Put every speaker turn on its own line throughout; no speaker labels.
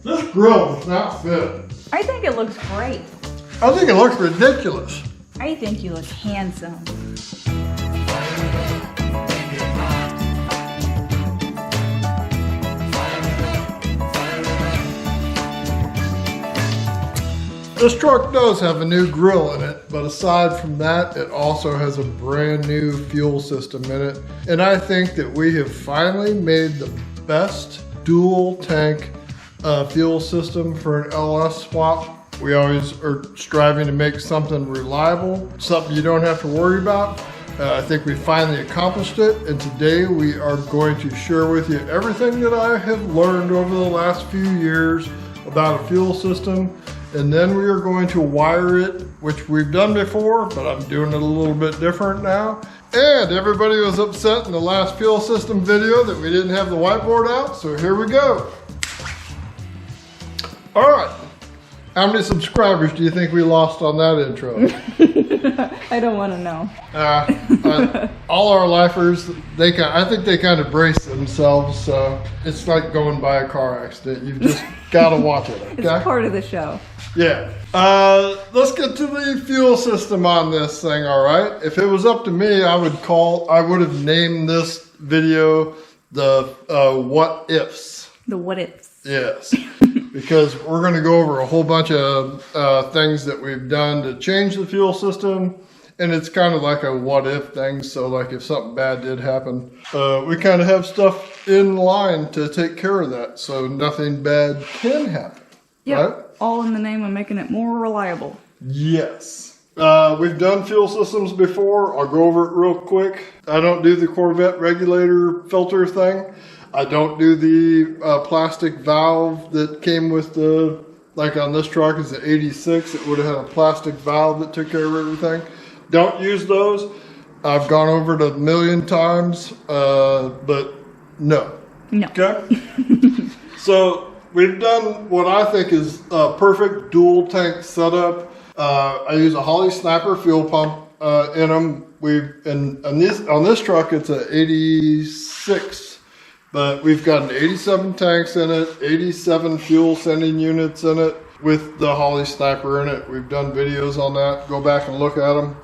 This grill does not fit.
I think it looks great.
I think it looks ridiculous.
I think you look handsome.
This truck does have a new grill in it, but aside from that, it also has a brand new fuel system in it. And I think that we have finally made the best dual tank fuel system for an LS swap. We always are striving to make something reliable, something you don't have to worry about. I think we finally accomplished it, and today we are going to share with you everything that I have learned over the last few years about a fuel system. And then we are going to wire it, which we've done before, but I'm doing it a little bit different now. And everybody was upset in the last fuel system video that we didn't have the whiteboard out, so here we go. All right, how many subscribers do you think we lost on that intro?
I don't want to know.
All our lifers, I think they kind of brace themselves, so it's like going by a car accident. You've just got to watch it, okay?
It's part of the show.
Yeah. Let's get to the fuel system on this thing, all right? If it was up to me, I would have named this video the what ifs.
The what ifs.
Yes. Because we're going to go over a whole bunch of things that we've done to change the fuel system. And it's kind of like a what if thing. So like if something bad did happen, we kind of have stuff in line to take care of that. So nothing bad can happen.
Yep.
Right?
All in the name of making it more reliable.
Yes. We've done fuel systems before. I'll go over it real quick. I don't do the Corvette regulator filter thing. I don't do the plastic valve that came with the, like on this truck is the 86. It would have had a plastic valve that took care of everything. Don't use those. I've gone over it a million times, but no.
No.
Okay? So we've done what I think is a perfect dual tank setup. I use a Holley Sniper fuel pump in them. On this truck it's an 86, but we've got an 87 tanks in it, 87 fuel sending units in it with the Holley Sniper in it. We've done videos on that. Go back and look at them,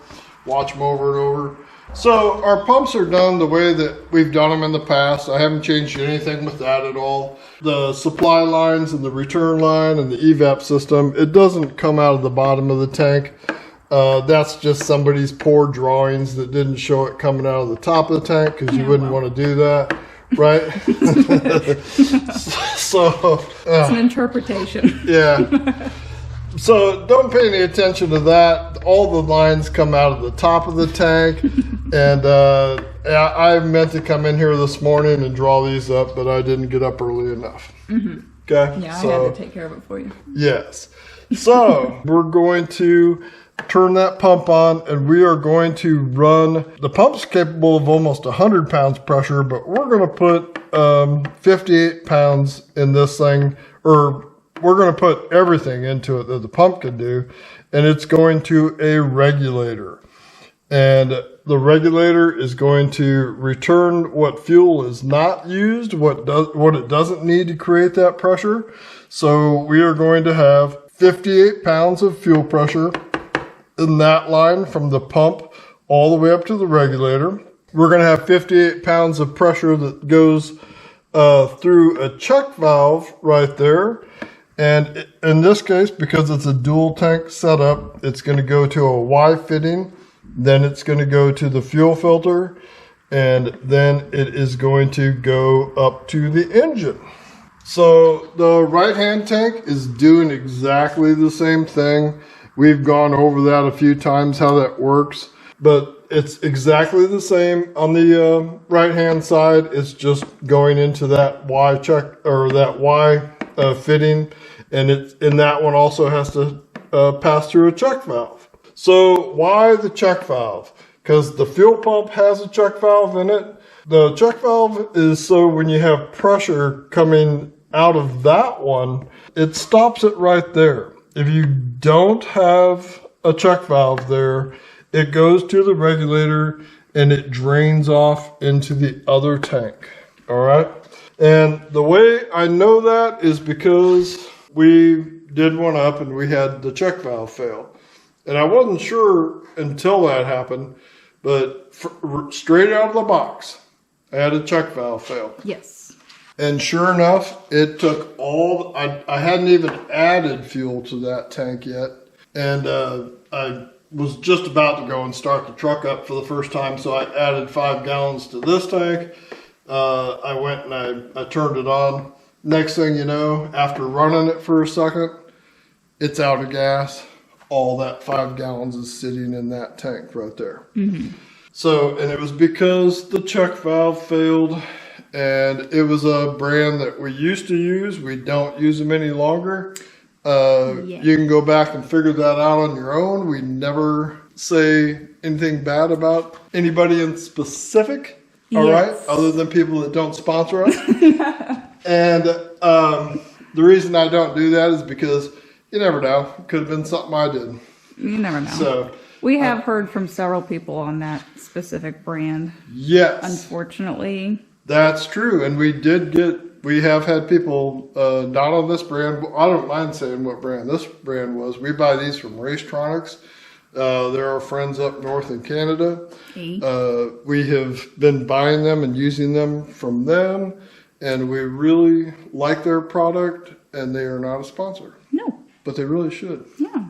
watch them over and over. So our pumps are done the way that we've done them in the past. I haven't changed anything with that at all. The supply lines and the return line and the evap system, it doesn't come out of the bottom of the tank. That's just somebody's poor drawings that didn't show it coming out of the top of the tank because you wouldn't want to do that, right?
It's an interpretation.
Yeah. So don't pay any attention to that. All the lines come out of the top of the tank. And I meant to come in here this morning and draw these up, but I didn't get up early enough. Mm-hmm. Okay?
Yeah, I had to take care of it for you.
Yes. So we're going to turn that pump on, and we are going to run. The pump's capable of almost 100 pounds pressure, but we're going to put 58 pounds in this thing, or we're going to put everything into it that the pump can do, and it's going to a regulator. And the regulator is going to return what fuel is not used, what it doesn't need to create that pressure. So we are going to have 58 pounds of fuel pressure in that line from the pump all the way up to the regulator. We're going to have 58 pounds of pressure that goes through a check valve right there. And in this case, because it's a dual tank setup, it's going to go to a Y fitting, then it's going to go to the fuel filter, and then it is going to go up to the engine. So the right-hand tank is doing exactly the same thing. We've gone over that a few times, how that works, but it's exactly the same on the right-hand side. It's just going into that Y check, or that Y fitting, and that one also has to pass through a check valve. So why the check valve? Because the fuel pump has a check valve in it. The check valve is so when you have pressure coming out of that one, it stops it right there. If you don't have a check valve there, it goes to the regulator and it drains off into the other tank. All right. And the way I know that is because we did one up and we had the check valve fail. And I wasn't sure until that happened, but straight out of the box, I had a check valve fail.
Yes.
And sure enough, it took I hadn't even added fuel to that tank yet. And I was just about to go and start the truck up for the first time, so I added 5 gallons to this tank. I went and I turned it on. Next thing you know, after running it for a second, it's out of gas. All that 5 gallons is sitting in that tank right there. Mm-hmm. So, and it was because the check valve failed, and it was a brand that we used to use. We don't use them any longer. You can go back and figure that out on your own. We never say anything bad about anybody in specific. All right, other than people that don't sponsor us. And the reason I don't do that is because you never know. It could have been something I did.
You never know.
So
we have heard from several people on that specific brand.
Yes.
Unfortunately.
That's true. And we have had people not on this brand. I don't mind saying what brand this brand was. We buy these from Racetronics. They're our friends up north in Canada. Okay. We have been buying them and using them from them, and we really like their product, and they are not a sponsor.
No.
But they really should.
Yeah.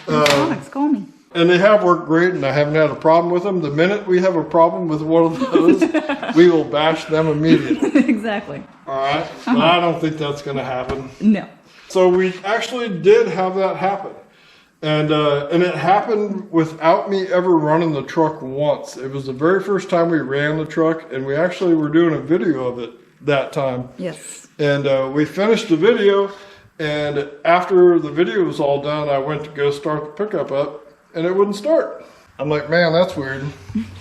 Racetronics, call me.
And they have worked great, and I haven't had a problem with them. The minute we have a problem with one of those, we will bash them immediately.
Exactly.
All right? But I don't think that's going to happen.
No.
So we actually did have that happen. And it happened without me ever running the truck once. It was the very first time we ran the truck, and we actually were doing a video of it that time.
Yes.
And we finished the video, and after the video was all done, I went to go start the pickup up, and it wouldn't start. I'm like, man, that's weird.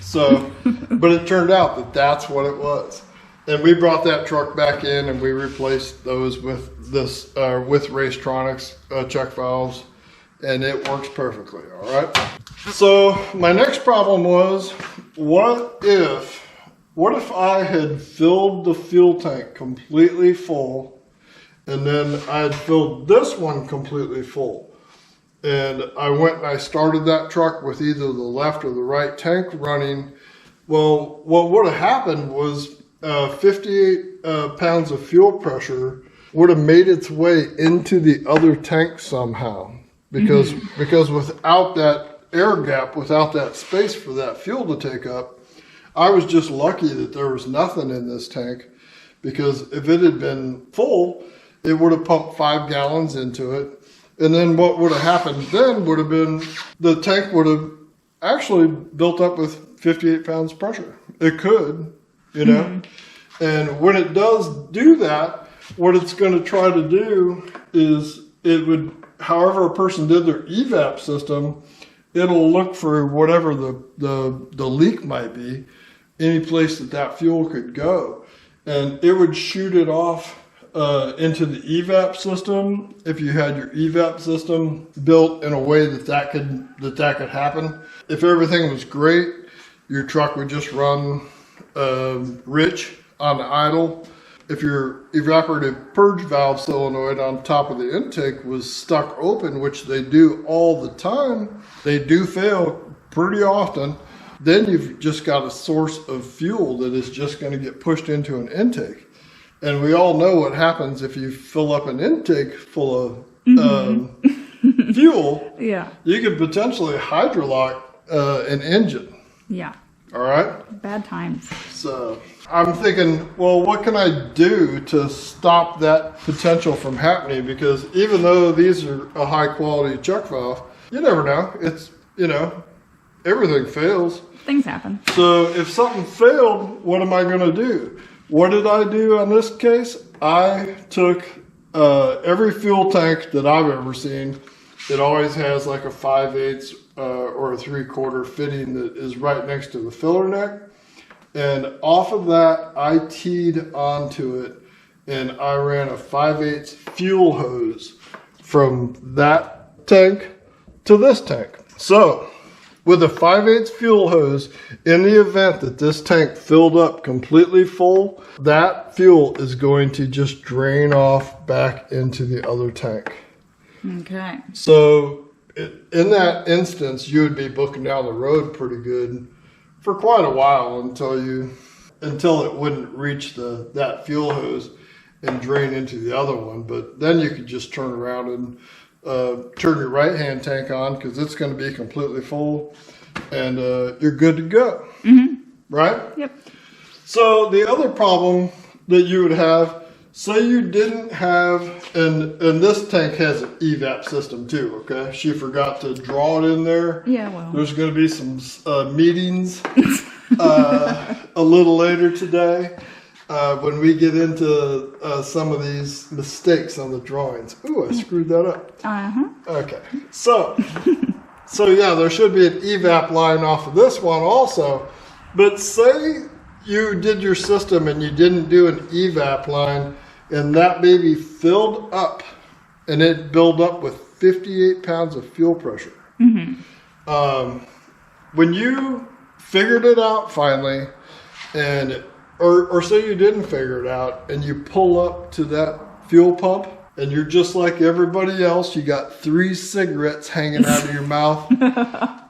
So, but it turned out that that's what it was. And we brought that truck back in, and we replaced those with this, with Racetronics check valves. And it works perfectly, all right? So my next problem was, what if I had filled the fuel tank completely full, and then I had filled this one completely full, and I went and I started that truck with either the left or the right tank running. Well, what would have happened was 58 pounds of fuel pressure would have made its way into the other tank somehow. Because without that air gap, without that space for that fuel to take up, I was just lucky that there was nothing in this tank, because if it had been full, it would have pumped 5 gallons into it. And then what would have happened then would have been the tank would have actually built up with 58 pounds pressure. It could, you know. Mm-hmm. And when it does do that, what it's going to try to do is it would, however a person did their evap system, it'll look for whatever the leak might be, any place that fuel could go, and it would shoot it off into the evap system. If you had your evap system built in a way that could happen, if everything was great, your truck would just run rich on the idle. If your evaporative purge valve solenoid on top of the intake was stuck open, which they do all the time, they do fail pretty often, then you've just got a source of fuel that is just going to get pushed into an intake. And we all know what happens if you fill up an intake full of fuel. Yeah. You could potentially hydrolock an engine.
Yeah.
All right?
Bad times.
So I'm thinking, well, what can I do to stop that potential from happening? Because even though these are a high quality check valve, you never know. It's, everything fails.
Things happen.
So if something failed, what am I going to do? What did I do on this case? I took every fuel tank that I've ever seen. It always has like a 5/8 or a 3/4 fitting that is right next to the filler neck. And off of that, I teed onto it, and I ran a 5/8 fuel hose from that tank to this tank. So With a 5/8 fuel hose, in the event that this tank filled up completely full, that fuel is going to just drain off back into the other tank.
Okay.
So in that instance, you would be booking down the road pretty good for quite a while until it wouldn't reach that fuel hose and drain into the other one. But then you could just turn around and turn your right-hand tank on because it's going to be completely full, and you're good to go. Right?
Yep.
So the other problem that you would have, say you didn't have, and this tank has an evap system too, okay? She forgot to draw it in there.
Yeah, well.
There's going to be some meetings a little later today when we get into some of these mistakes on the drawings. Ooh, I screwed that up. Okay, so yeah, there should be an evap line off of this one also, but say you did your system and you didn't do an evap line, and that baby filled up, and it built up with 58 pounds of fuel pressure. When you figured it out finally, and or say you didn't figure it out, and you pull up to that fuel pump, and you're just like everybody else, you got 3 cigarettes hanging out of your mouth,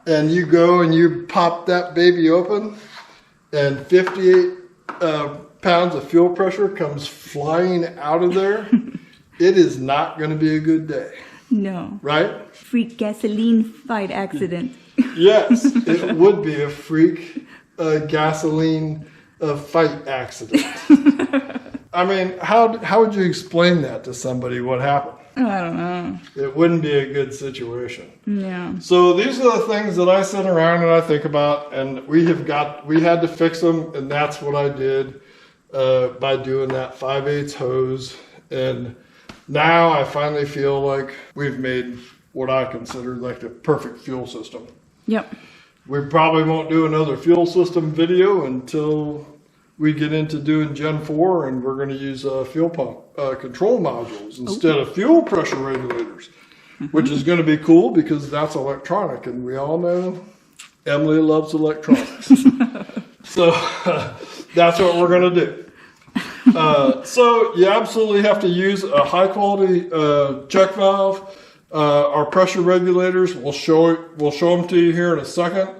and you go and you pop that baby open, and 58 pounds of fuel pressure comes flying out of there, it is not going to be a good day.
No.
Right?
Freak gasoline fight accident.
Yes, it would be a freak gasoline fight accident. I mean, how would you explain that to somebody, what happened?
I don't know.
It wouldn't be a good situation.
Yeah.
So these are the things that I sit around and I think about, and we had to fix them, and that's what I did by doing that 5/8 hose. And now I finally feel like we've made what I consider like the perfect fuel system.
Yep.
We probably won't do another fuel system video until we get into doing Gen 4, and we're going to use fuel pump control modules instead of fuel pressure regulators, which is going to be cool because that's electronic, and we all know Emily loves electronics. So that's what we're going to do. So you absolutely have to use a high quality check valve. Our pressure regulators, we'll show them to you here in a second.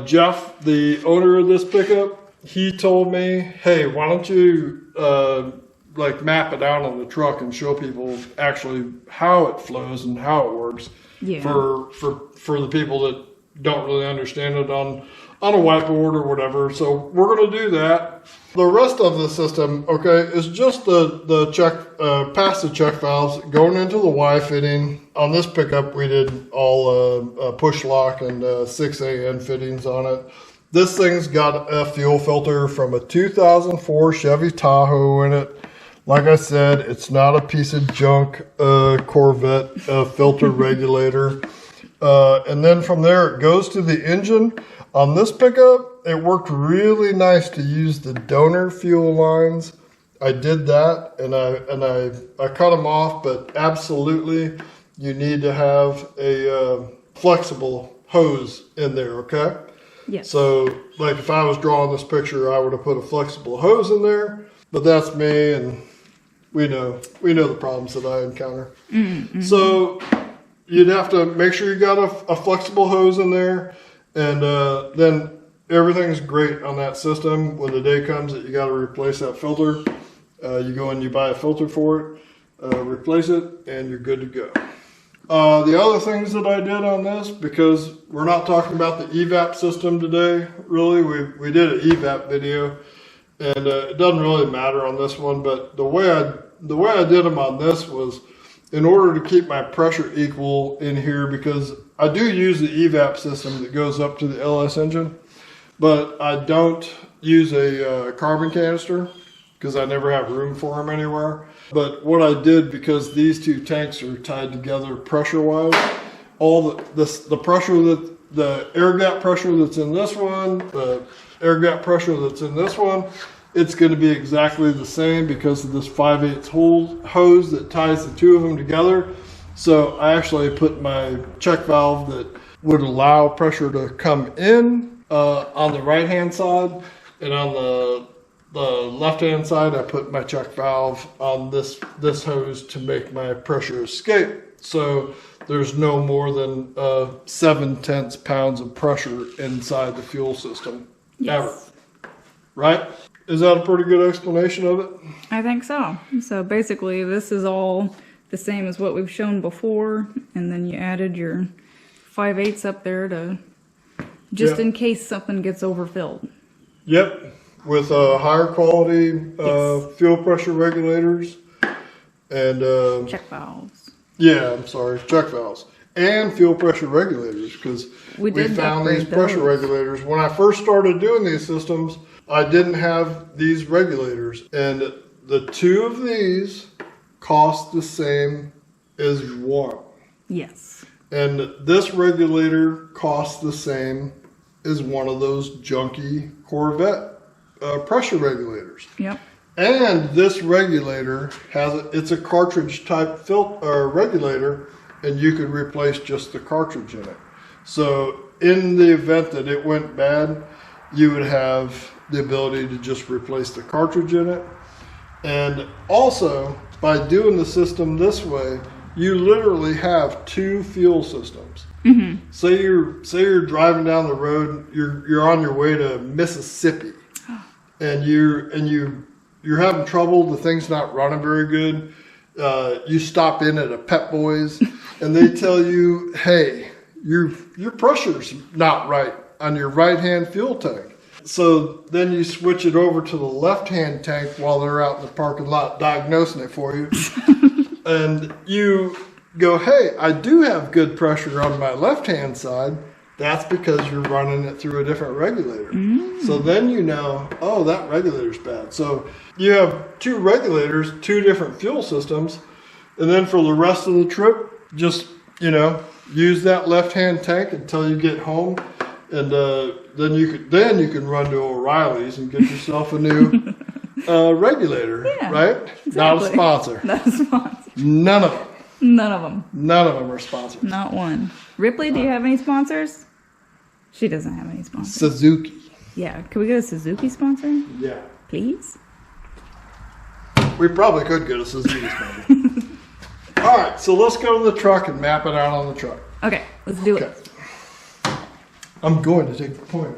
Jeff, the owner of this pickup, he told me, hey, why don't you map it out on the truck and show people actually how it flows and how it works.
Yeah.
For the people that don't really understand it on a whiteboard or whatever. So we're going to do that. The rest of the system, okay, is just the check, past the check valves going into the Y fitting. On this pickup, we did all push lock and 6AN fittings on it. This thing's got a fuel filter from a 2004 Chevy Tahoe in it. Like I said, it's not a piece of junk Corvette filter regulator. And then from there, it goes to the engine. On this pickup, it worked really nice to use the donor fuel lines. I did that, and I cut them off, but absolutely you need to have a flexible hose in there, okay?
Yes.
So, like if I was drawing this picture, I would have put a flexible hose in there, but that's me, and we know the problems that I encounter. Mm-hmm. So you'd have to make sure you got a flexible hose in there, and then everything's great on that system. When the day comes that you got to replace that filter, you go and you buy a filter for it, replace it, and you're good to go. The other things that I did on this, because we're not talking about the evap system today, really, we did an evap video, and it doesn't really matter on this one, but the way I did them on this was in order to keep my pressure equal in here, because I do use the evap system that goes up to the LS engine, but I don't use a carbon canister because I never have room for them anywhere. But what I did, because these two tanks are tied together pressure-wise, all the pressure the air gap pressure that's in this one, the air gap pressure that's in this one, it's going to be exactly the same because of this 5/8 hose that ties the two of them together. So I actually put my check valve that would allow pressure to come in on the right hand side, and on the left hand side I put my check valve on this hose to make my pressure escape. So there's no more than 0.7 pounds of pressure inside the fuel system ever. Right? Is that a pretty good explanation of it?
I think so. So basically this is all the same as what we've shown before, and then you added your 5/8 up there to just in case something gets overfilled.
Yep, with higher quality fuel pressure regulators and
check valves.
Yeah, I'm sorry, check valves and fuel pressure regulators, because we found these pressure regulators. When I first started doing these systems, I didn't have these regulators, and the two of these cost the same as one.
Yes.
And this regulator costs the same as one of those junky Corvette pressure regulators.
Yep.
And this regulator it's a cartridge type regulator, and you could replace just the cartridge in it. So in the event that it went bad, you would have the ability to just replace the cartridge in it. And also, by doing the system this way, you literally have two fuel systems. Mm-hmm. Say you're driving down the road, you're on your way to Mississippi, and you're having trouble, the thing's not running very good. You stop in at a Pep Boys, and they tell you, hey, your pressure's not right on your right-hand fuel tank. So then you switch it over to the left-hand tank while they're out in the parking lot diagnosing it for you. And you go, hey, I do have good pressure on my left-hand side. That's because you're running it through a different regulator. Mm. So then you know, oh, that regulator's bad. So you have two regulators, two different fuel systems. And then for the rest of the trip, just, use that left-hand tank until you get home. And then you can run to O'Reilly's and get yourself a new regulator, right? Exactly. Not a sponsor.
Not a sponsor.
None of them.
None of them.
None of them are sponsors.
Not one. Ripley, do you have any sponsors? She doesn't have any sponsors.
Suzuki.
Yeah. Can we get a Suzuki sponsor?
Yeah.
Please?
We probably could get a Suzuki sponsor. All right, so let's go to the truck and map it out on the truck.
Okay, let's do it.
I'm going to take the pointer.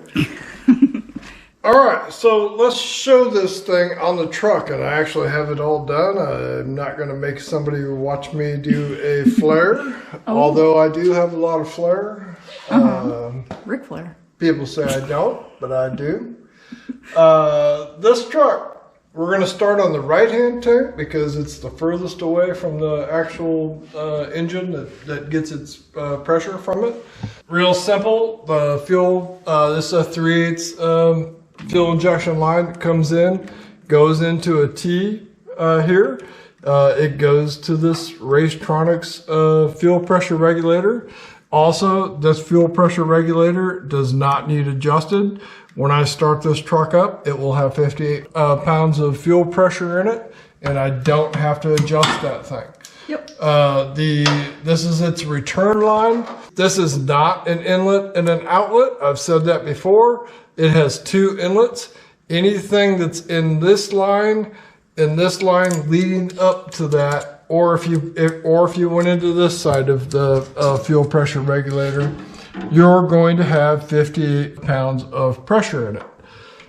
All right, so let's show this thing on the truck, and I actually have it all done. I'm not going to make somebody watch me do a flare, although I do have a lot of flare.
Ric Flair.
People say I don't, but I do. This truck, we're going to start on the right-hand tank because it's the furthest away from the actual engine that gets its pressure from it. Real simple. The fuel, this is a 3/8 fuel injection line that comes in, goes into a T here. It goes to this Racetronics fuel pressure regulator. Also, this fuel pressure regulator does not need adjusted. When I start this truck up, it will have 58 pounds of fuel pressure in it, and I don't have to adjust that thing.
Yep.
This is its return line. This is not an inlet and an outlet. I've said that before. It has two inlets. Anything that's in this line and this line leading up to that, or if you went into this side of the fuel pressure regulator, you're going to have 58 pounds of pressure in it.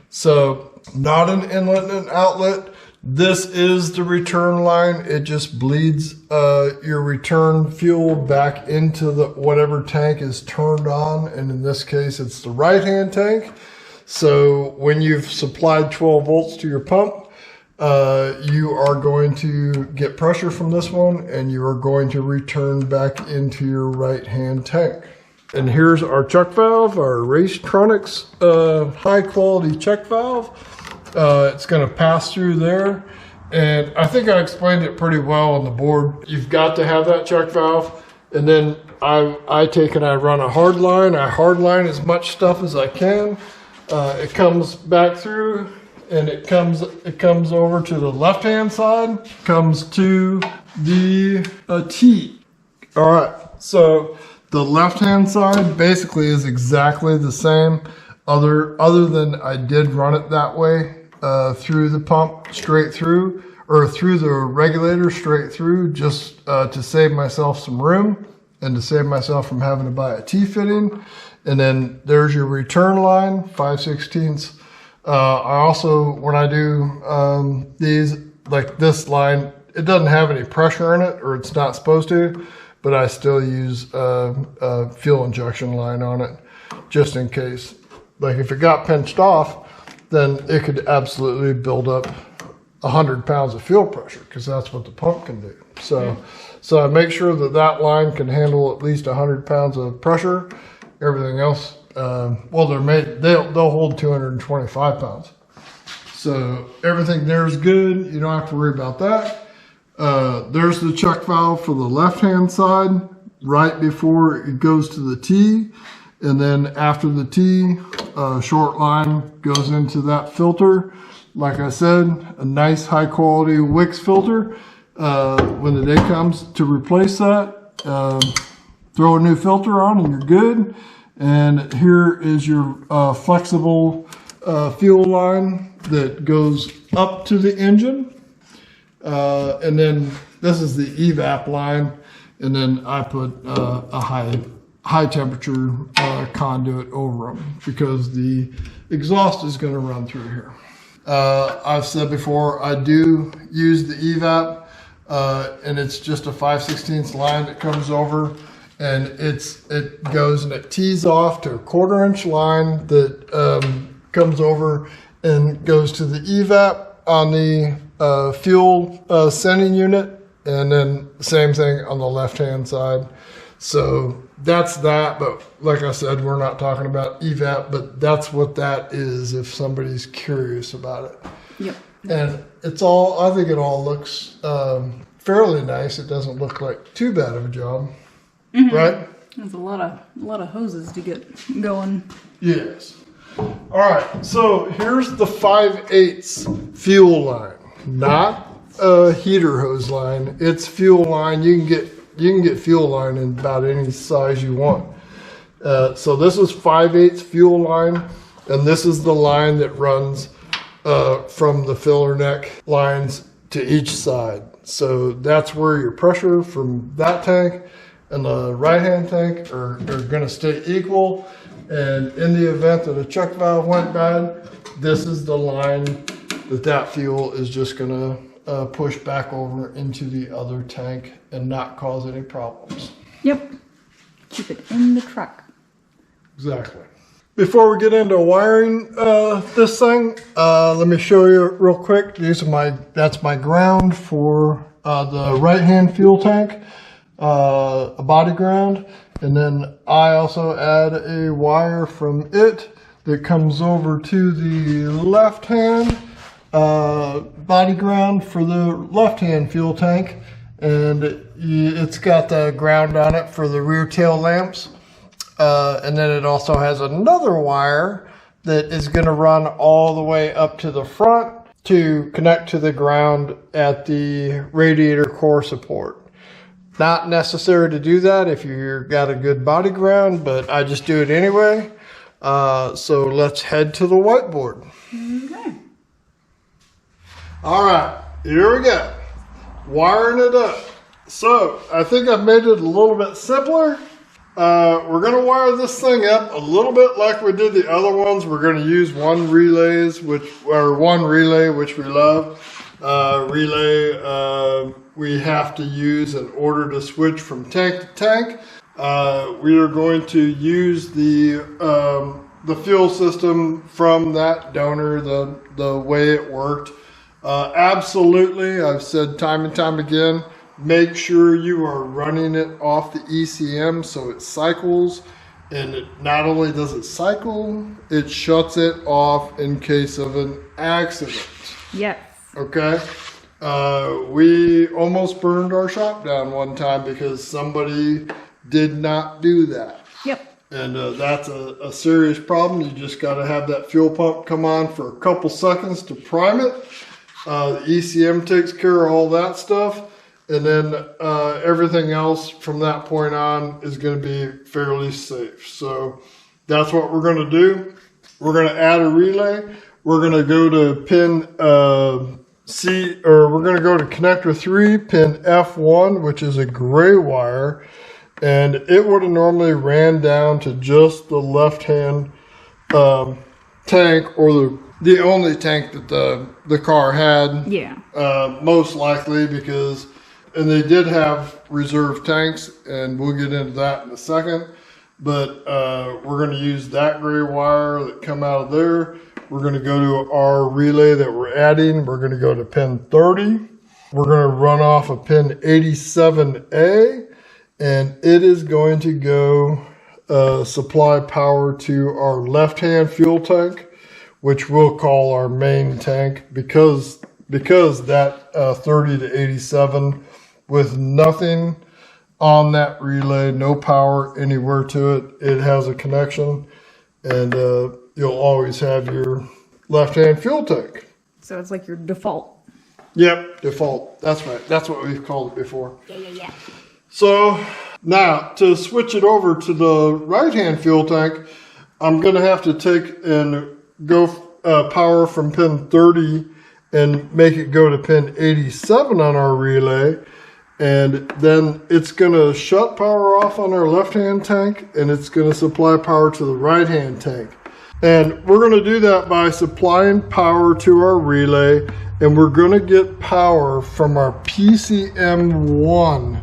So not an inlet and an outlet. This is the return line. It just bleeds your return fuel back into the whatever tank is turned on. And in this case, it's the right-hand tank. So when you've supplied 12 volts to your pump, you are going to get pressure from this one, and you are going to return back into your right-hand tank. And here's our check valve, our Racetronics high quality check valve. It's going to pass through there. And I think I explained it pretty well on the board. You've got to have that check valve. And then I take and I run a hard line. I hard line as much stuff as I can. It comes back through, and it comes over to the left-hand side, comes to the T. All right, so The left-hand side basically is exactly the same, other than I did run it that way through the pump straight through, or through the regulator straight through, just to save myself some room and to save myself from having to buy a T-fitting. And then there's your return line, 5/16. I also, when I do these, like this line, it doesn't have any pressure in it, or it's not supposed to, but I still use a fuel injection line on it, just in case. Like if it got pinched off, then it could absolutely build up 100 pounds of fuel pressure, because that's what the pump can do. So I make sure that that line can handle at least 100 pounds of pressure. Everything else, well, they'll hold 225 pounds. So everything there is good. You don't have to worry about that. There's the check valve for the left-hand side right before it goes to the T. And then after the T, short line goes into that filter. Like I said, a nice high-quality Wix filter. When the day comes to replace that, throw a new filter on and you're good. And here is your flexible fuel line that goes up to the engine. And then this is the evap line. And then I put a high temperature conduit over them, because the exhaust is going to run through here. I've said before, I do use the evap, and it's just a 5/16 line that comes over, and it goes and it tees off to a 1/4-inch line that comes over and goes to the evap on the fuel sending unit, and then same thing on the left-hand side. So that's that, but like I said, we're not talking about evap, but that's what that is if somebody's curious about it.
Yep.
And it's all, I think it all looks fairly nice. It doesn't look like too bad of a job, right?
There's a lot of hoses to get going.
Yes. All right, so here's the 5/8 fuel line, not a heater hose line. It's fuel line. You can get fuel line in about any size you want. So this is 5/8 fuel line, and this is the line that runs from the filler neck lines to each side. So that's where your pressure from that tank and the right-hand tank are going to stay equal. And in the event that a check valve went bad, this is the line that fuel is just going to push back over into the other tank and not cause any problems.
Yep. Keep it in the truck.
Exactly. Before we get into wiring this thing, let me show you real quick. That's my ground for the right-hand fuel tank, a body ground. And then I also add a wire from it that comes over to the left-hand body ground for the left-hand fuel tank. And it's got the ground on it for the rear tail lamps. And then it also has another wire that is going to run all the way up to the front to connect to the ground at the radiator core support. Not necessary to do that if you've got a good body ground, but I just do it anyway. So let's head to the whiteboard.
Okay.
All right, here we go. Wiring it up. So I think I've made it a little bit simpler. We're going to wire this thing up a little bit like we did the other ones. We're going to use one relay, which we love. We have to use in order to switch from tank to tank. We are going to use the fuel system from that donor, the way it worked. Absolutely, I've said time and time again, make sure you are running it off the ECM so it cycles. And it not only does it cycle, it shuts it off in case of an accident.
Yes.
Okay. We almost burned our shop down one time because somebody did not do that.
Yep.
And that's a serious problem. You just got to have that fuel pump come on for a couple seconds to prime it. The ECM takes care of all that stuff. And then everything else from that point on is going to be fairly safe. So that's what we're going to do. We're going to add a relay. We're going to go to pin we're going to go to connector 3, pin F1, which is a gray wire. And it would have normally ran down to just the left-hand tank, or the only tank that the car had.
Yeah.
Most likely because, and they did have reserve tanks, and we'll get into that in a second. But we're going to use that gray wire that come out of there. We're going to go to our relay that we're adding. We're going to go to pin 30. We're going to run off of pin 87A, and it is going to go supply power to our left-hand fuel tank, which we'll call our main tank, because that 30 to 87 with nothing on that relay, no power anywhere to it, it has a connection, and you'll always have your left-hand fuel tank.
So it's like your default.
Yep, default. That's right. That's what we've called it before.
Yeah.
So now to switch it over to the right-hand fuel tank, I'm going to have to take and go power from pin 30 and make it go to pin 87 on our relay. And then it's going to shut power off on our left-hand tank, and it's going to supply power to the right-hand tank. And we're going to do that by supplying power to our relay, and we're going to get power from our PCM1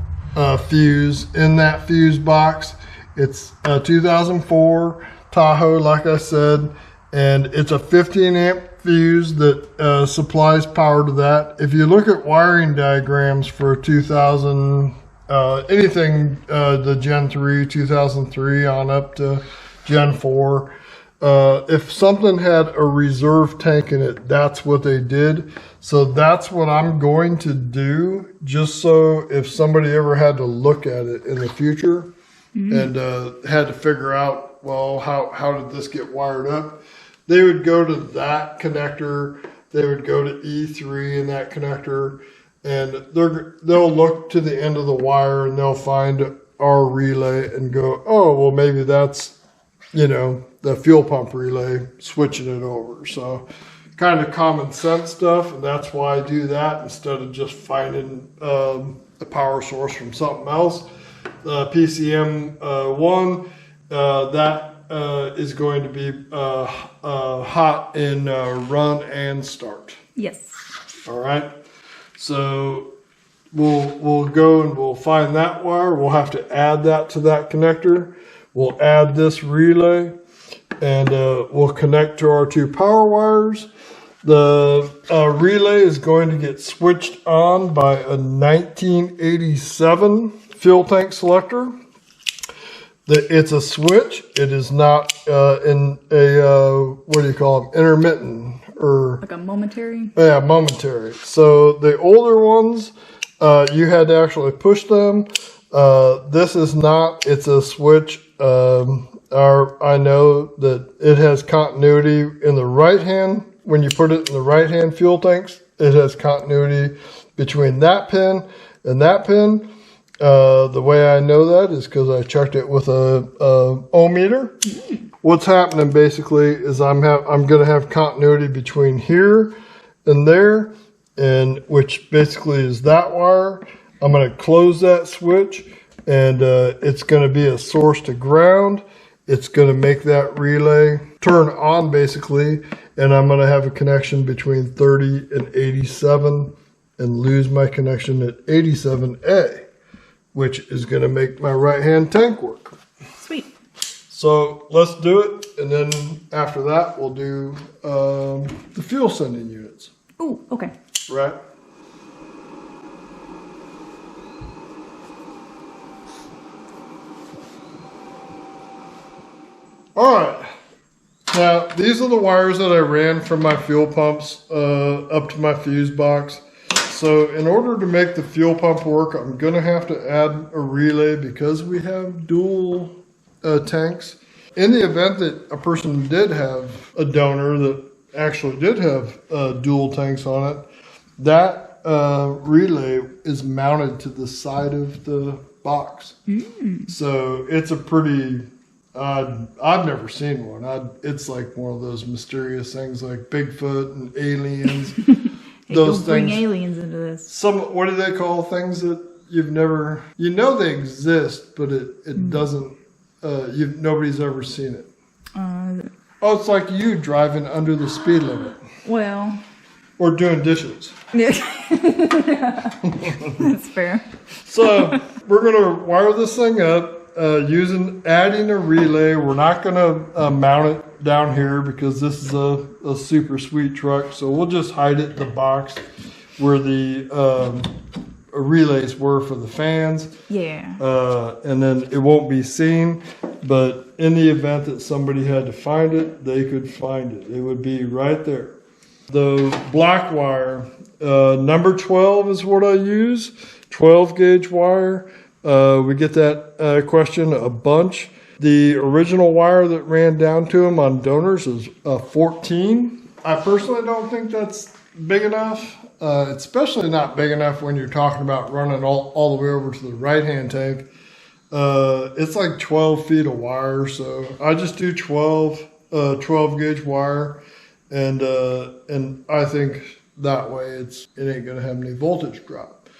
fuse in that fuse box. It's a 2004 Tahoe, like I said, and it's a 15 amp fuse that supplies power to that. If you look at wiring diagrams for 2000, anything the Gen 3, 2003 on up to Gen 4, if something had a reserve tank in it, that's what they did. So that's what I'm going to do, just so if somebody ever had to look at it in the future and had to figure out, well, how did this get wired up? They would go to that connector, they would go to E3 in that connector, and they'll look to the end of the wire and they'll find our relay and go, oh, well, maybe that's, the fuel pump relay, switching it over. So kind of common sense stuff, and that's why I do that instead of just finding the power source from something else. PCM1, that is going to be hot in run and start.
Yes.
All right. So we'll go and we'll find that wire. We'll have to add that to that connector. We'll add this relay, and we'll connect to our two power wires. The relay is going to get switched on by a 1987 fuel tank selector. It's a switch. It is not in a, what do you call them, intermittent, or
like a momentary?
Yeah, momentary. So the older ones, you had to actually push them. This is not. It's a switch. I know that it has continuity in the right hand. When you put it in the right hand fuel tanks, it has continuity between that pin and that pin. The way I know that is because I checked it with a ohm meter. What's happening basically is I'm going to have continuity between here and there, and which basically is that wire. I'm going to close that switch, and it's going to be a source to ground. It's going to make that relay turn on basically, and I'm going to have a connection between 30 and 87 and lose my connection at 87A, which is going to make my right-hand tank work.
Sweet.
So let's do it, and then after that, we'll do the fuel sending units.
Ooh, okay.
Right? All right. Now, these are the wires that I ran from my fuel pumps up to my fuse box. So in order to make the fuel pump work, I'm going to have to add a relay because we have dual tanks. In the event that a person did have a donor that actually did have dual tanks on it, that relay is mounted to the side of the box. So it's a pretty, I've never seen one. It's like one of those mysterious things like Bigfoot and aliens. Those
don't bring
things.
aliens into this.
What do they call things that you've never, they exist, but it doesn't, nobody's ever seen it. It's like you driving under the speed limit.
Well.
Or doing dishes.
Yeah. That's fair.
So we're going to wire this thing up adding a relay. We're not going to mount it down here because this is a super sweet truck. So we'll just hide it in the box where the relays were for the fans.
Yeah.
And then it won't be seen. But in the event that somebody had to find it, they could find it. It would be right there. The black wire, number 12 is what I use, 12 gauge wire. We get that question a bunch. The original wire that ran down to them on donors is 14. I personally don't think that's big enough, especially not big enough when you're talking about running all the way over to the right-hand tank. It's like 12 feet of wire, so I just do 12 gauge wire. And I think that way it ain't gonna have any voltage drop.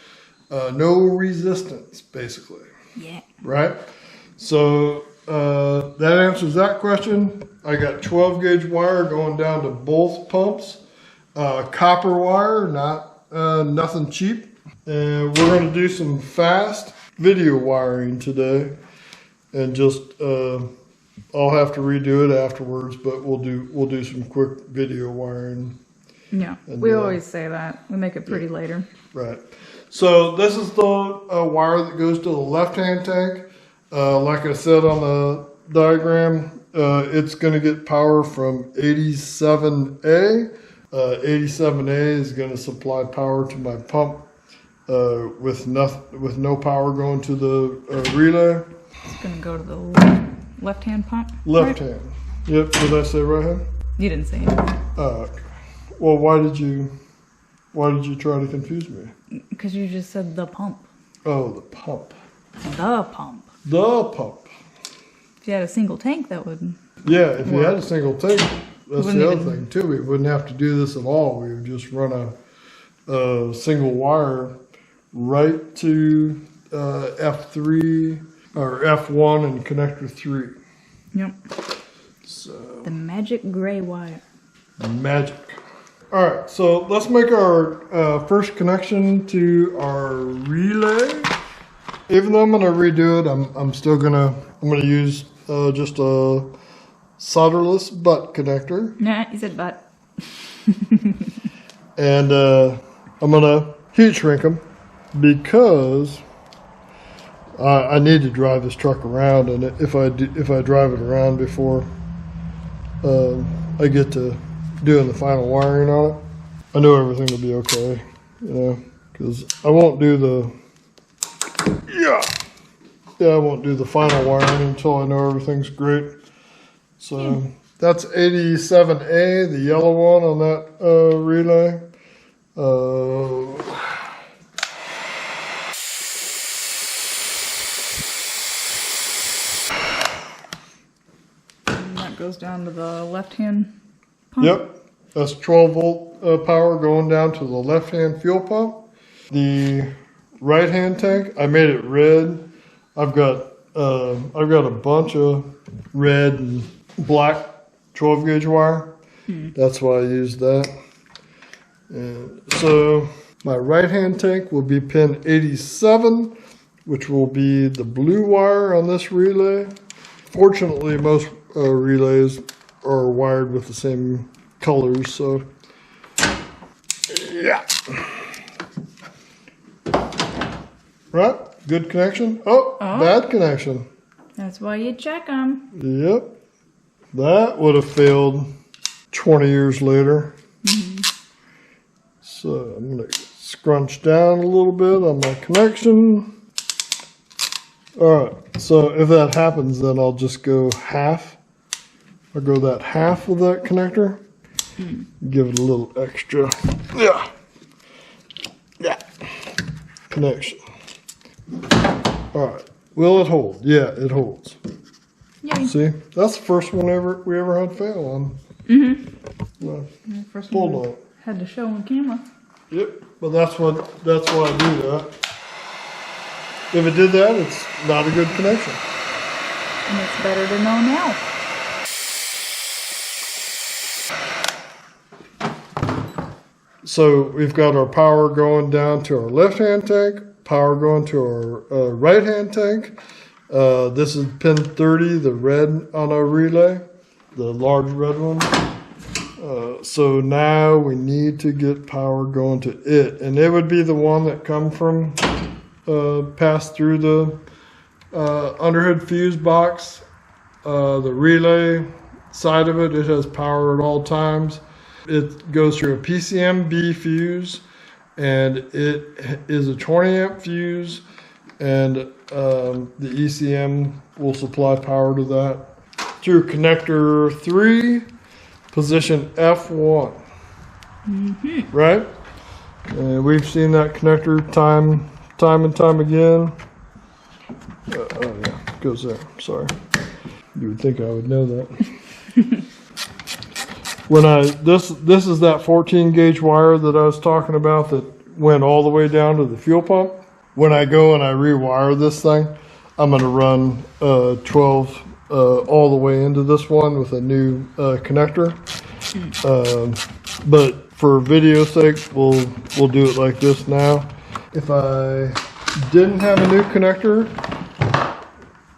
No resistance, basically.
Yeah.
Right? So that answers that question. I got 12 gauge wire going down to both pumps. Copper wire, nothing cheap. And we're gonna do some fast video wiring today. And just I'll have to redo it afterwards, but we'll do some quick video wiring.
Yeah, we always say that. We make it pretty later.
Right. So this is the wire that goes to the left-hand tank. Like I said on the diagram, it's going to get power from 87A. 87A is going to supply power to my pump with no power going to the relay.
It's going to go to the left-hand pump?
Left hand. Yep. Did I say right hand?
You didn't say it.
Well, why did you try to confuse me?
Because you just said the pump.
Oh, the pump.
The pump.
The pump.
If you had a single tank, that would.
Yeah, if you had a single tank, that's the other thing too. We wouldn't have to do this at all. We would just run a single wire right to F3 or F1 and connector 3.
Yep.
So
the magic gray wire.
Magic. All right, so let's make our first connection to our relay. Even though I'm gonna redo it, I'm gonna use just a solderless butt connector.
Nah, you said butt.
And I'm gonna heat shrink them because I need to drive this truck around, and if I drive it around before I get to doing the final wiring on it, I know everything will be okay, because I won't do the final wiring until I know everything's great. So that's 87A, the yellow one on that relay.
And that goes down to the left-hand pump?
Yep, that's 12 volt power going down to the left-hand fuel pump. The right-hand tank, I made it red. I've got a bunch of red and black 12 gauge wire. That's why I used that. And so my right-hand tank will be pin 87, which will be the blue wire on this relay. Fortunately, most relays are wired with the same colors, so yeah. Right, good connection. Oh, bad connection.
That's why you check them.
Yep, that would have failed 20 years later. So I'm going to scrunch down a little bit on my connection. All right, so if that happens, then I'll just go half. I'll go that half with that connector. Give it a little extra. Yeah. connection. All right. Will it hold? Yeah, it holds.
Yay.
See, that's the first one we ever had fail on. Well,
First
hold
one
on.
had to show on camera.
Yep. But that's why I do that. If it did that, it's not a good connection.
And it's better to know now.
So we've got our power going down to our left-hand tank, power going to our right-hand tank. This is pin 30, the red on our relay, the large red one. So now we need to get power going to it. And it would be the one that come from, pass through the underhood fuse box. The relay side of it has power at all times. It goes through a PCM-B fuse, and it is a 20 amp fuse, and the ECM will supply power to that. Through connector 3, position F1. Right? And we've seen that connector time and time again. Oh yeah, it goes there. Sorry. You would think I would know that. When this is that 14 gauge wire that I was talking about that went all the way down to the fuel pump. When I go and I rewire this thing, I'm going to run 12 all the way into this one with a new connector. But for video sake, we'll do it like this now. If I didn't have a new connector,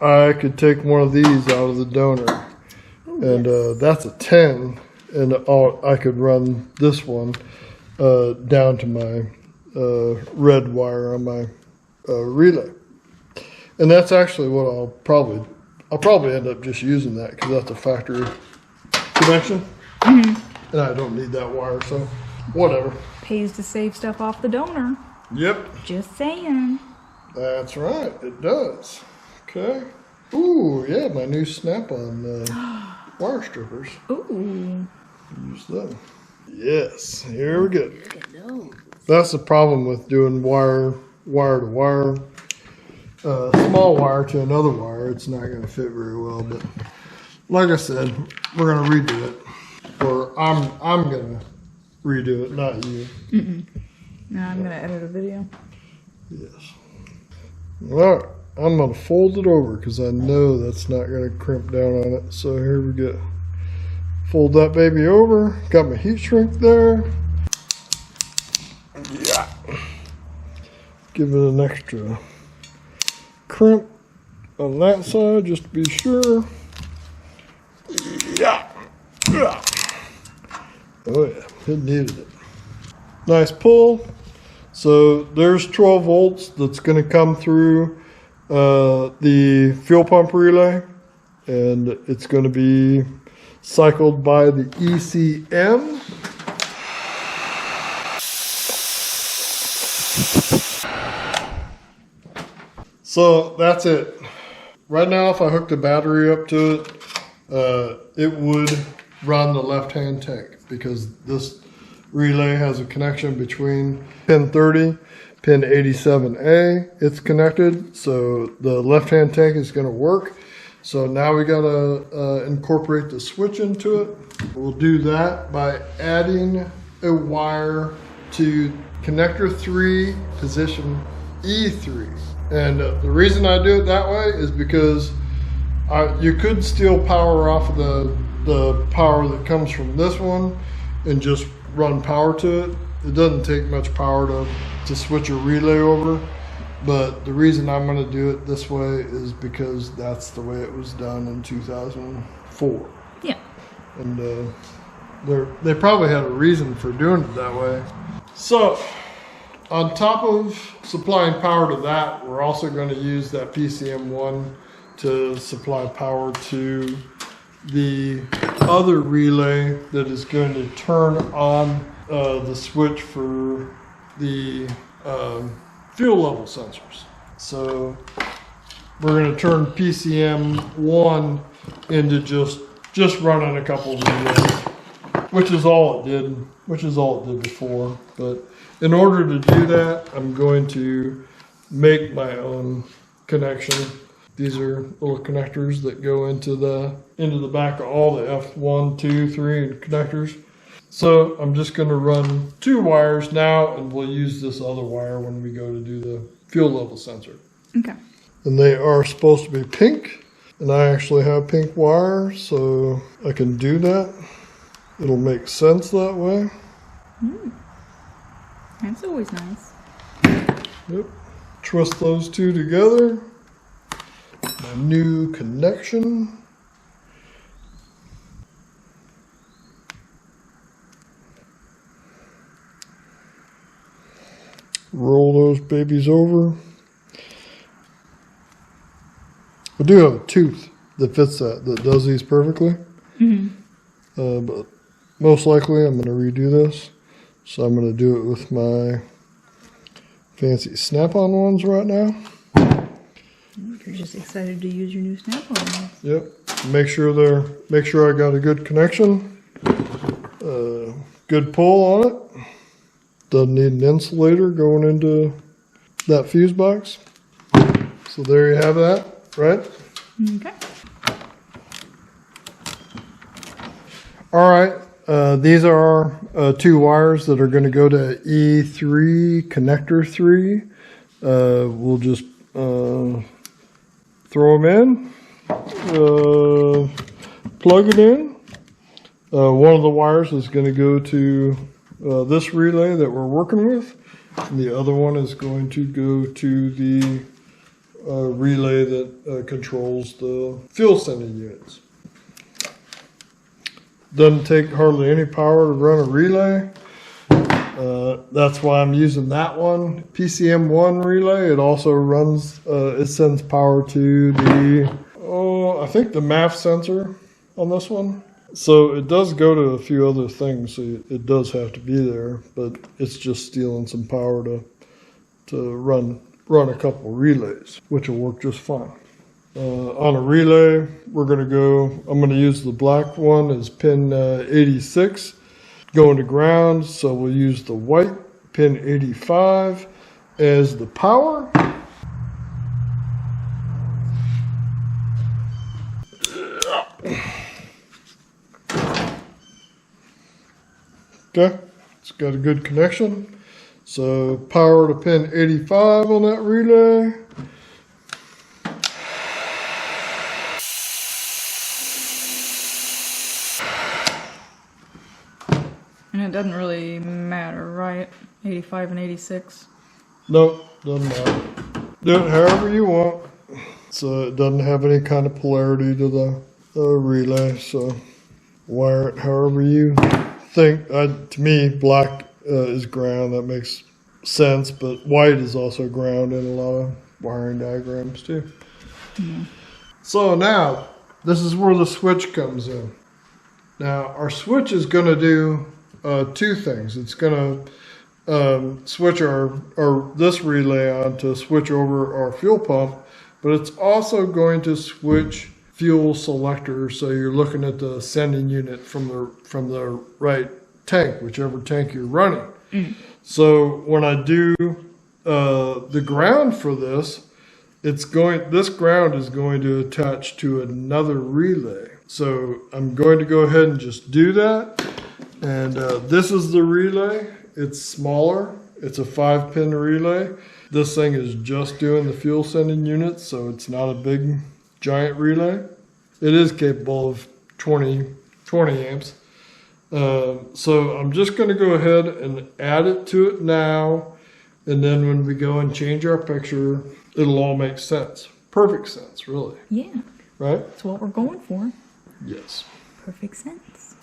I could take one of these out of the donor, and that's a 10. And I could run this one down to my red wire on my relay, and that's actually what I'll probably end up just using that because that's a factory connection, and I don't need that wire, so whatever.
Pays to save stuff off the donor.
Yep,
Just saying.
that's right. It does. Okay. Ooh, yeah, my new Snap-on wire strippers.
Ooh.
Use them. Yes, here we go. That's the problem with doing wire to wire. Small wire to another wire, it's not going to fit very well. But like I said, we're going to redo it, or I'm going to redo it, not you.
No, I'm going to edit a video.
Yes. All right, I'm going to fold it over because I know that's not going to crimp down on it. So here we go. Fold that baby over. Got my heat shrink there. Yeah. Give it an extra crimp on that side just to be sure. Yeah. Yeah. Oh yeah, it needed it. Nice pull. So there's 12 volts that's going to come through the fuel pump relay, and it's going to be cycled by the ECM. So that's it. Right now, if I hooked a battery up to it, it would run the left-hand tank because this relay has a connection between pin 30, pin 87A. It's connected, so the left-hand tank is going to work. So now we got to incorporate the switch into it. We'll do that by adding a wire to connector 3, position E3. And the reason I do it that way is because you could steal power off of the power that comes from this one and just run power to it. It doesn't take much power to switch a relay over. But the reason I'm going to do it this way is because that's the way it was done in 2004.
Yeah.
And they probably had a reason for doing it that way. So, on top of supplying power to that, we're also going to use that PCM1 to supply power to the other relay that is going to turn on the switch for the fuel level sensors. So we're going to turn PCM1 into just running a couple of relays, which is all it did before. But in order to do that, I'm going to make my own connection. These are little connectors that go into the back of all the F1, 2, 3 connectors. So I'm just going to run 2 wires now, and we'll use this other wire when we go to do the fuel level sensor.
Okay.
And they are supposed to be pink, and I actually have pink wire, so I can do that. It'll make sense that way.
That's always nice.
Yep. Twist those 2 together. My new connection. Roll those babies over. I do have a tooth that fits that does these perfectly. But most likely I'm going to redo this. So I'm going to do it with my fancy snap-on ones right now.
You're just excited to use your new snap-on.
Yep. Make sure I got a good connection. Good pull on it. Doesn't need an insulator going into that fuse box. So there you have that, right?
Okay.
All right. These are 2 wires that are going to go to E3 connector 3. We'll just throw them in, plug it in. One of the wires is going to go to this relay that we're working with, and the other one is going to go to the relay that controls the fuel sending units. Doesn't take hardly any power to run a relay. That's why I'm using that one. PCM1 relay. It also runs, it sends power to the, I think the MAF sensor on this one. So it does go to a few other things. So it does have to be there, but it's just stealing some power to run a couple relays, which will work just fine. On a relay, I'm going to use the black one as pin 86, going to ground. So we'll use the white pin 85 as the power. Okay, it's got a good connection. So power to pin 85 on that relay.
And it doesn't really matter, right? 85 and 86.
Nope, doesn't matter. Do it however you want. So it doesn't have any kind of polarity to the relay. So wire it however you think. To me, black is ground. That makes sense. But white is also ground in a lot of wiring diagrams too. So now, this is where the switch comes in. Now, our switch is going to do 2 things. It's going to switch this relay on to switch over our fuel pump, but it's also going to switch fuel selector. So you're looking at the sending unit from the right tank, whichever tank you're running. So when I do the ground for this, this ground is going to attach to another relay. So I'm going to go ahead and just do that. And this is the relay. It's smaller. It's a 5-pin relay. This thing is just doing the fuel sending unit, so it's not a big, giant relay. It is capable of 20 amps. So I'm just going to go ahead and add it to it now. And then when we go and change our picture, it'll all make sense. Perfect sense, really.
Yeah.
Right?
That's what we're going for.
Yes.
Perfect sense.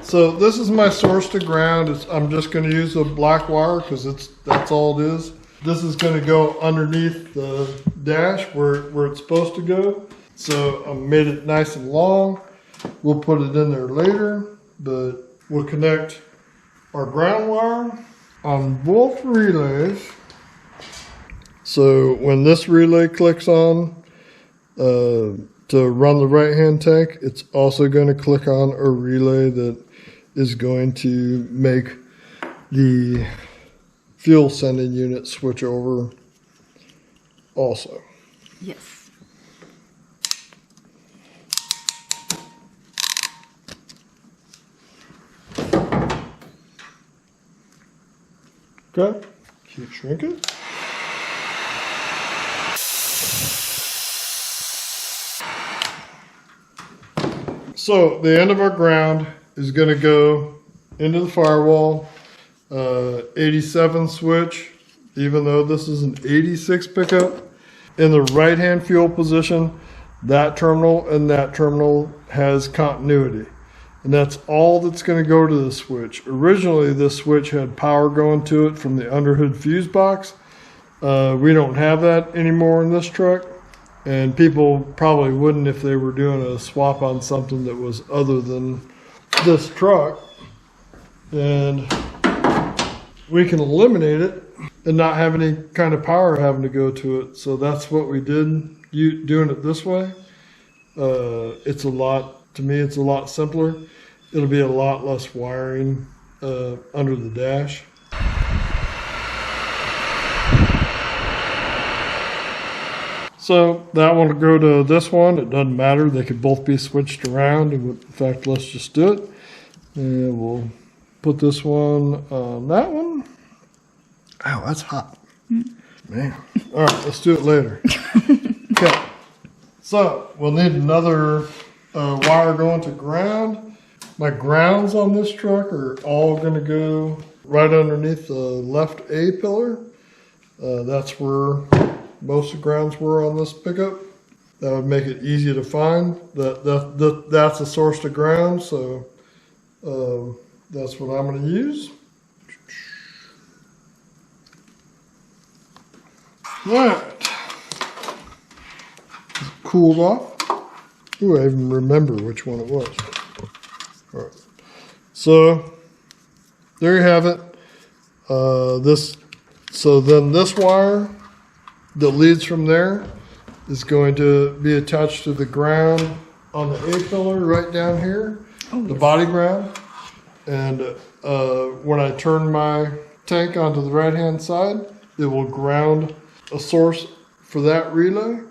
So this is my source to ground. I'm just going to use a black wire because that's all it is. This is going to go underneath the dash where it's supposed to go. So I made it nice and long. We'll put it in there later, but we'll connect our ground wire on both relays. So when this relay clicks on to run the right-hand tank, it's also going to click on a relay that is going to make the fuel sending unit switch over also.
Yes.
Okay, keep shrinking. So the end of our ground is going to go into the firewall, 87 switch, even though this is an 86 pickup. In the right-hand fuel position, that terminal and that terminal has continuity. And that's all that's going to go to the switch. Originally, this switch had power going to it from the underhood fuse box. We don't have that anymore in this truck. And people probably wouldn't if they were doing a swap on something that was other than this truck. And we can eliminate it and not have any kind of power having to go to it. So that's what we did, doing it this way. It's a lot, to me, it's a lot simpler. It'll be a lot less wiring under the dash. So that one will go to this one. It doesn't matter. They could both be switched around. In fact, let's just do it. And we'll put this one on that one. Ow, that's hot. Man. All right, let's do it later. Okay. So we'll need another wire going to ground. My grounds on this truck are all going to go right underneath the left A pillar. That's where most of the grounds were on this pickup. That would make it easy to find. That's a source to ground, so that's what I'm going to use. All right. Cooled off. Ooh, I even remember which one it was. All right. So there you have it. So then this wire that leads from there is going to be attached to the ground on the A pillar right down here, the body ground. And when I turn my tank onto the right-hand side, it will ground a source for that relay,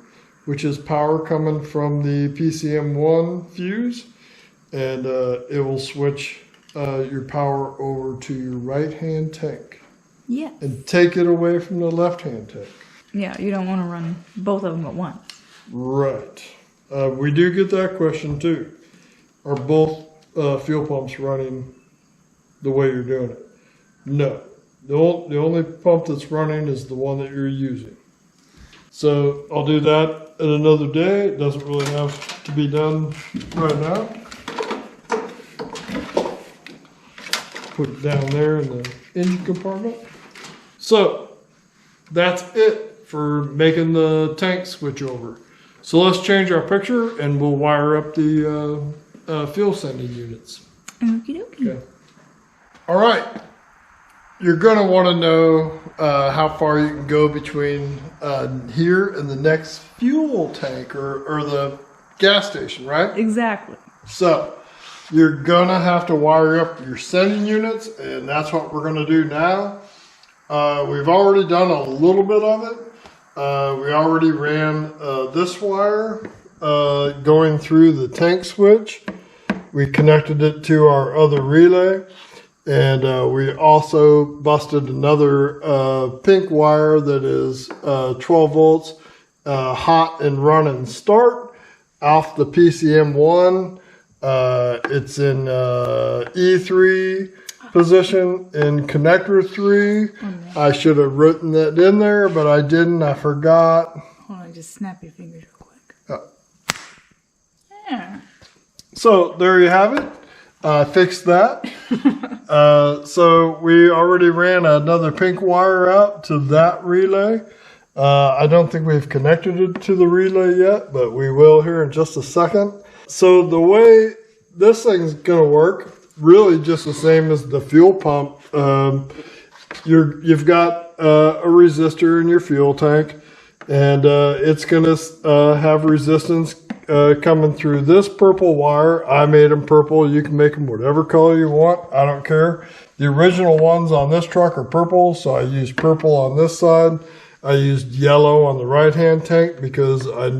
which is power coming from the PCM1 fuse. And it will switch your power over to your right-hand tank.
Yeah.
And take it away from the left-hand tank.
Yeah, you don't want to run both of them at once.
Right. We do get that question too. Are both fuel pumps running the way you're doing it? No. The only pump that's running is the one that you're using. So I'll do that at another day. It doesn't really have to be done right now. Put it down there in the engine compartment. So that's it for making the tank switch over. So let's change our picture and we'll wire up the fuel sending units.
Okie dokie.
Okay. All right. You're going to want to know how far you can go between here and the next fuel tank or the gas station, right?
Exactly.
So you're going to have to wire up your sending units, and that's what we're going to do now. We've already done a little bit of it. We already ran this wire going through the tank switch. We connected it to our other relay. And we also busted another pink wire that is 12 volts, hot and running start off the PCM1. It's in E3 position in connector 3. I should have written that in there, but I didn't. I forgot.
Hold on, just snap your fingers real quick. Yeah.
So there you have it. Fixed that. So we already ran another pink wire out to that relay. I don't think we've connected it to the relay yet, but we will here in just a second. So the way this thing's going to work, really just the same as the fuel pump. You've got a resistor in your fuel tank, and it's going to have resistance coming through this purple wire. I made them purple. You can make them whatever color you want. I don't care. The original ones on this truck are purple, so I used purple on this side. I used yellow on the right-hand tank because I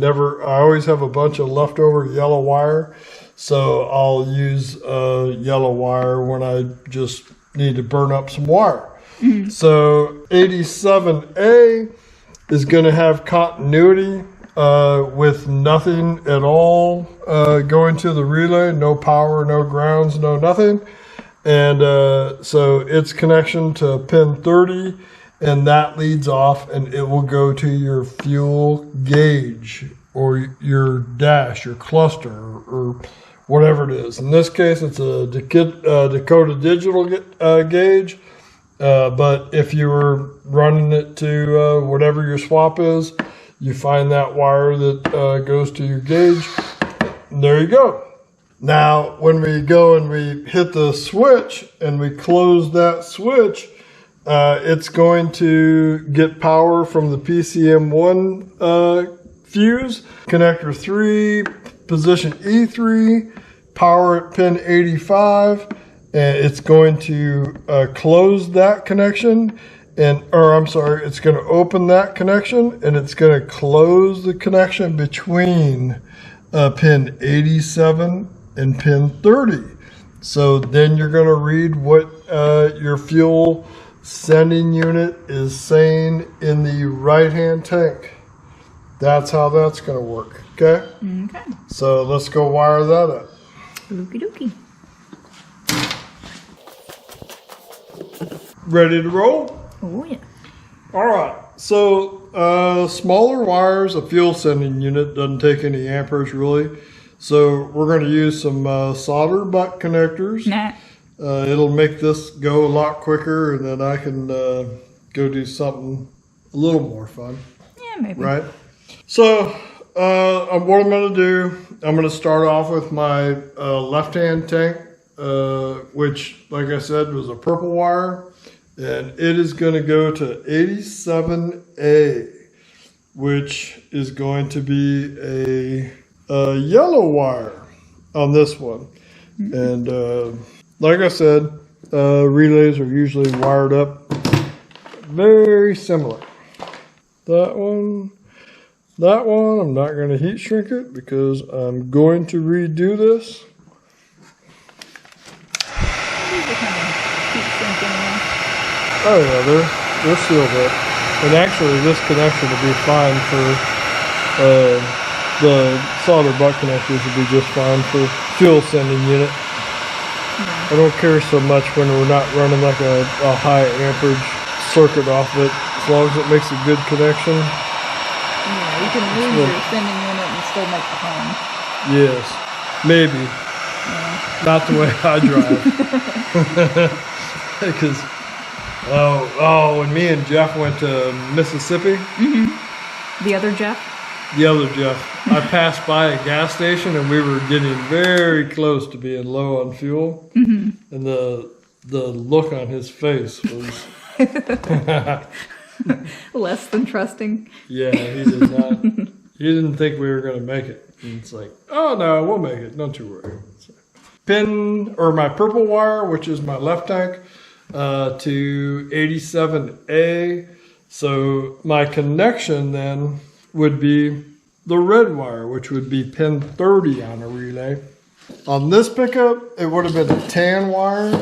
always have a bunch of leftover yellow wire. So I'll use yellow wire when I just need to burn up some wire. Mm-hmm. So 87A is going to have continuity with nothing at all going to the relay. No power, no grounds, no nothing. And so its connection to pin 30, and that leads off, and it will go to your fuel gauge or your dash, your cluster, or whatever it is. In this case, it's a Dakota digital gauge. But if you were running it to whatever your swap is, you find that wire that goes to your gauge. And there you go. Now, when we go and we hit the switch and we close that switch, it's going to get power from the PCM1 fuse, connector 3, position E3, power at pin 85, and it's going to close that connection, it's going to open that connection, and it's going to close the connection between pin 87 and pin 30. So then you're going to read what your fuel sending unit is saying in the right-hand tank. That's how that's going to work, okay? Okay. So let's go wire that up.
Okie dokie.
Ready to roll?
Oh, yeah.
All right. So smaller wires, a fuel sending unit doesn't take any amperage really. So we're going to use some solder butt connectors.
Nah.
It'll make this go a lot quicker, and then I can go do something a little more fun.
Yeah, maybe.
Right? So what I'm going to do, I'm going to start off with my left-hand tank, which, like I said, was a purple wire. And it is going to go to 87A, which is going to be a yellow wire on this one. And like I said, relays are usually wired up very similar. That one, I'm not going to heat shrink it because I'm going to redo this. Oh yeah, they're sealed up. And actually this connection will be fine for, the solder butt connectors will be just fine for fuel sending unit. I don't care so much when we're not running like a high amperage circuit off it, as long as it makes a good connection.
Yeah, you can lose your sending unit and still make the home.
Yes, maybe. Yeah. Not the way I drive. Because when me and Jeff went to Mississippi. Mm-hmm.
The other Jeff?
The other Jeff. I passed by a gas station and we were getting very close to being low on fuel. Mm-hmm. And the look on his face was...
Less than trusting.
Yeah, he did not. He didn't think we were going to make it. And it's like, oh no, we'll make it. Don't you worry. My purple wire, which is my left tank, to 87A. So my connection then would be the red wire, which would be pin 30 on a relay. On this pickup, it would have been a tan wire.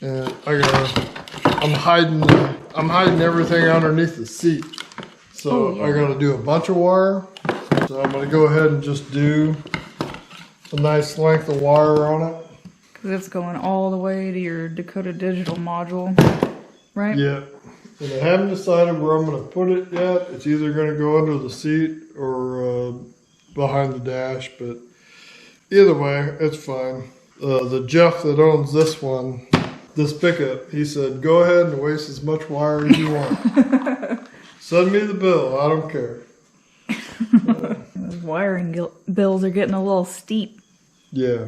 And I'm hiding everything underneath the seat. So I got to do a bunch of wire. So I'm going to go ahead and just do a nice length of wire on it.
Because it's going all the way to your Dakota digital module, right?
Yeah. And I haven't decided where I'm going to put it yet. It's either going to go under the seat or behind the dash. But either way, it's fine. The Jeff that owns this one, this pickup, he said, go ahead and waste as much wire as you want. Send me the bill. I don't care.
Those wiring bills are getting a little steep.
Yeah.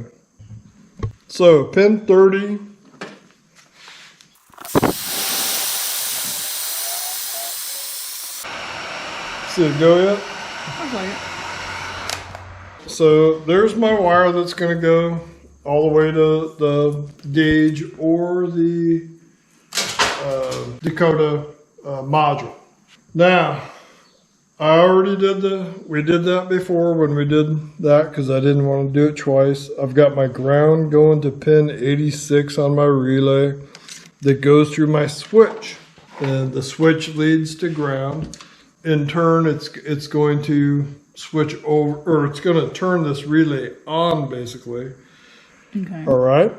So, pin 30. See it go yet?
Looks like it.
So there's my wire that's going to go all the way to the gauge or the Dakota module. Now, we did that before when we did that because I didn't want to do it twice. I've got my ground going to pin 86 on my relay that goes through my switch. And the switch leads to ground. In turn, it's going to switch over, or it's going to turn this relay on basically.
Okay.
All right.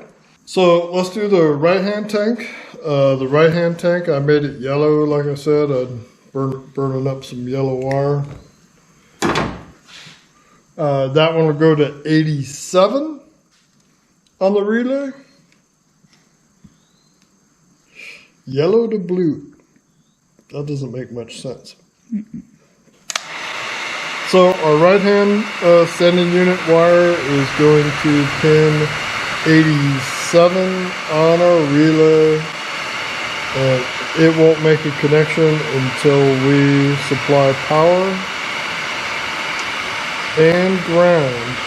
So let's do the right-hand tank. The right-hand tank, I made it yellow, like I said. I'm burning up some yellow wire. That one will go to 87 on the relay. Yellow to blue. That doesn't make much sense. So our right-hand sending unit wire is going to pin 87 on our relay. And it won't make a connection until we supply power and ground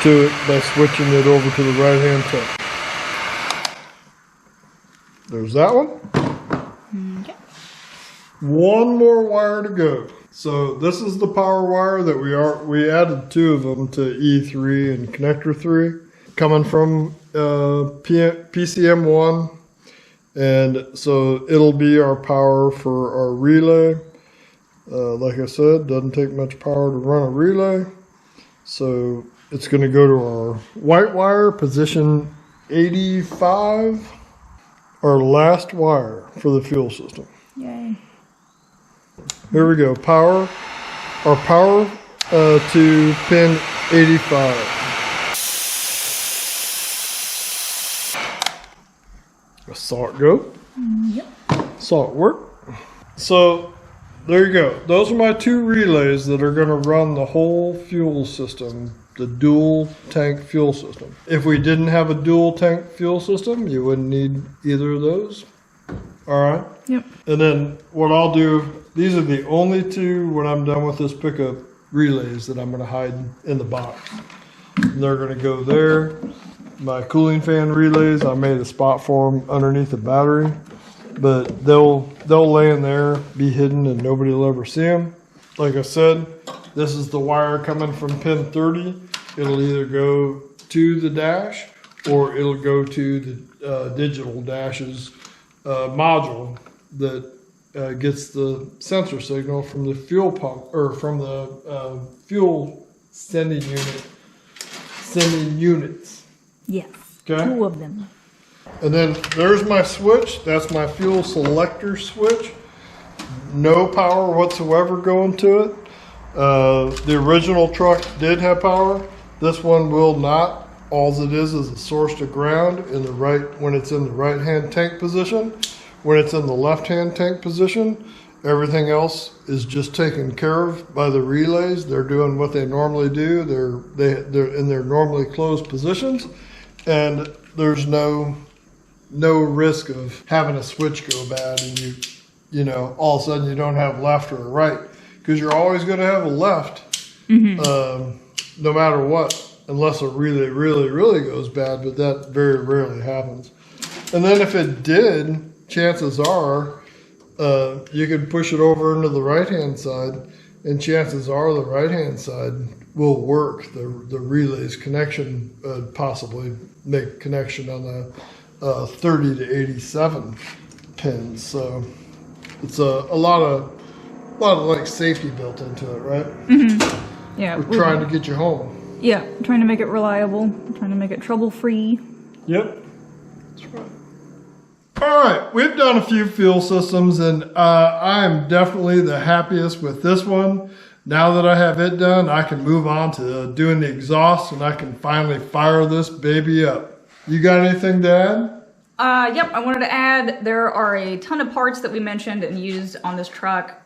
to it by switching it over to the right-hand tank. There's that one.
Okay.
One more wire to go. So this is the power wire that we added 2 of them to E3 and connector 3, coming from PCM1. And so it'll be our power for our relay. Like I said, doesn't take much power to run a relay. So it's going to go to our white wire, position 85, our last wire for the fuel system.
Yay.
Here we go. Power. Our power to pin 85. I saw it go.
Yep.
Saw it work. So there you go. Those are my 2 relays that are going to run the whole fuel system, the dual tank fuel system. If we didn't have a dual tank fuel system, you wouldn't need either of those. All right.
Yep.
And then what I'll do, these are the only 2 when I'm done with this pickup relays that I'm going to hide in the box. And they're going to go there. My cooling fan relays, I made a spot for them underneath the battery, but they'll lay in there, be hidden, and nobody will ever see them. Like I said, this is the wire coming from pin 30. It'll either go to the dash or it'll go to the digital dashes module that gets the sensor signal from the fuel pump, or from the fuel sending units.
Yes.
Okay.
2 of them.
And then there's my switch. That's my fuel selector switch. No power whatsoever going to it. The original truck did have power. This one will not. All it is a source to ground in the right, when it's in the right-hand tank position. When it's in the left-hand tank position, everything else is just taken care of by the relays. They're doing what they normally do. They're in their normally closed positions, and there's no risk of having a switch go bad and you know all of a sudden you don't have left or a right, because you're always going to have a left, no matter what, unless a relay really goes bad, but that very rarely happens. And then if it did, chances are you could push it over into the right-hand side, and chances are the right-hand side will work. The relay's connection possibly make connection on the 30 to 87 pins. So it's a lot of like safety built into it, right?
Mm-hmm. Yeah.
We're trying to get you home.
Yeah, trying to make it reliable, trying to make it trouble-free.
Yep. That's right. All right, we've done a few fuel systems, and I am definitely the happiest with this one. Now that I have it done, I can move on to doing the exhaust, and I can finally fire this baby up. You got anything to add?
Yep, I wanted to add, there are a ton of parts that we mentioned and used on this truck.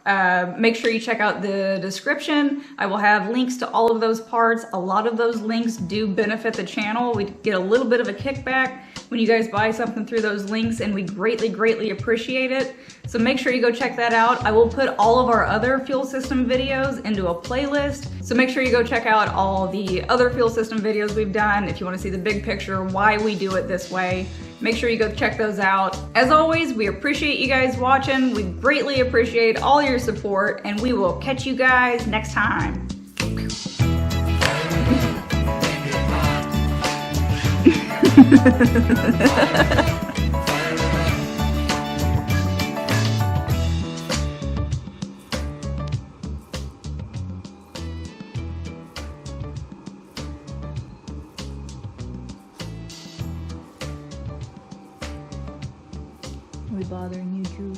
Make sure you check out the description. I will have links to all of those parts. A lot of those links do benefit the channel. We get a little bit of a kickback. when you guys buy something through those links, and we greatly, greatly appreciate it. So make sure you go check that out. I will put all of our other fuel system videos into a playlist. So make sure you go check out all the other fuel system videos we've done if you want to see the big picture, why we do it this way. Make sure you go check those out. As always, we appreciate you guys watching. We greatly appreciate all your support, and we will catch you guys next time. Are we bothering you, Drew?